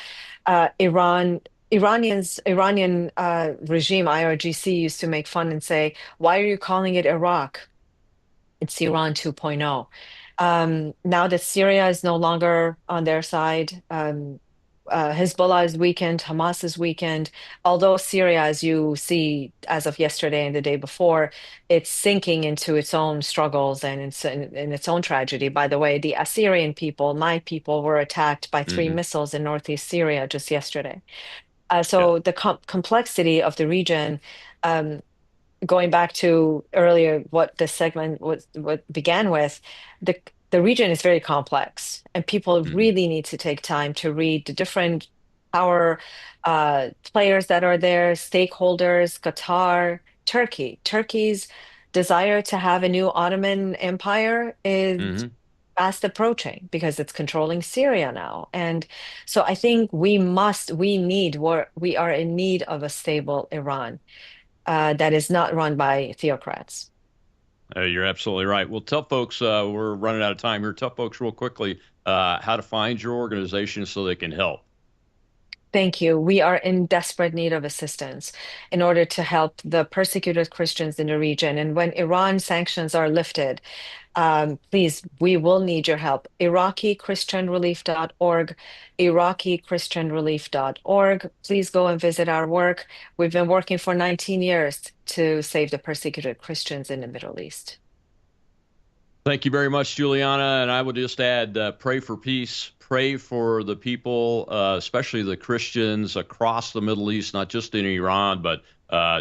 Iranian regime, IRGC, used to make fun and say, "Why are you calling it Iraq? It's Iran 2.0." Now that Syria is no longer on their side, Hezbollah is weakened, Hamas is weakened. Although Syria, as you see, as of yesterday and the day before, it's sinking into its own struggles and in its own tragedy. By the way, the Assyrian people, my people, were attacked by 3 missiles in northeast Syria just yesterday. So the complexity of the region, going back to earlier, what the segment what began with, the region is very complex, and people really need to take time to read the different power players that are there, stakeholders, Qatar, Turkey. Turkey's desire to have a new Ottoman Empire is fast approaching because it's controlling Syria now. And so I think we are in need of a stable Iran that is not run by theocrats. You're absolutely right. Well, tell folks, we're running out of time here. Tell folks real quickly how to find your organization so they can help. Thank you. We are in desperate need of assistance in order to help the persecuted Christians in the region. And when Iran sanctions are lifted, please, we will need your help. IraqiChristianRelief.org, IraqiChristianRelief.org. Please go and visit our work. We've been working for 19 years to save the persecuted Christians in the Middle East. Thank you very much, Juliana. And I would just add, pray for peace. Pray for the people, especially the Christians across the Middle East, not just in Iran, but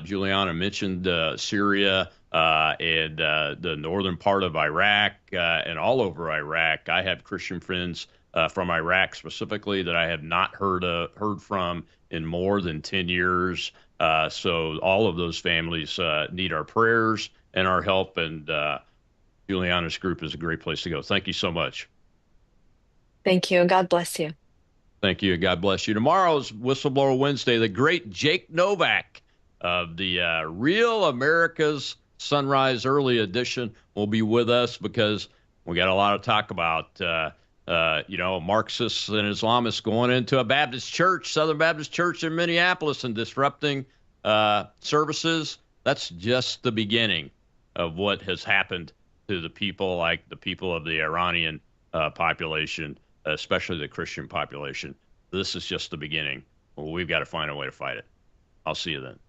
Juliana mentioned Syria and the northern part of Iraq and all over Iraq. I have Christian friends from Iraq specifically that I have not heard from in more than 10 years. So all of those families need our prayers and our help. And Juliana's group is a great place to go. Thank you so much. Thank you. God bless you. Thank you. God bless you. Tomorrow's Whistleblower Wednesday. The great Jake Novak of the Real America's Sunrise Early Edition will be with us because we got a lot to talk about. Marxists and Islamists going into a Baptist church, Southern Baptist Church in Minneapolis, and disrupting services. That's just the beginning of what has happened to the people, like the people of the Iranian population, especially the Christian population. This is just the beginning. Well, we've got to find a way to fight it. I'll see you then.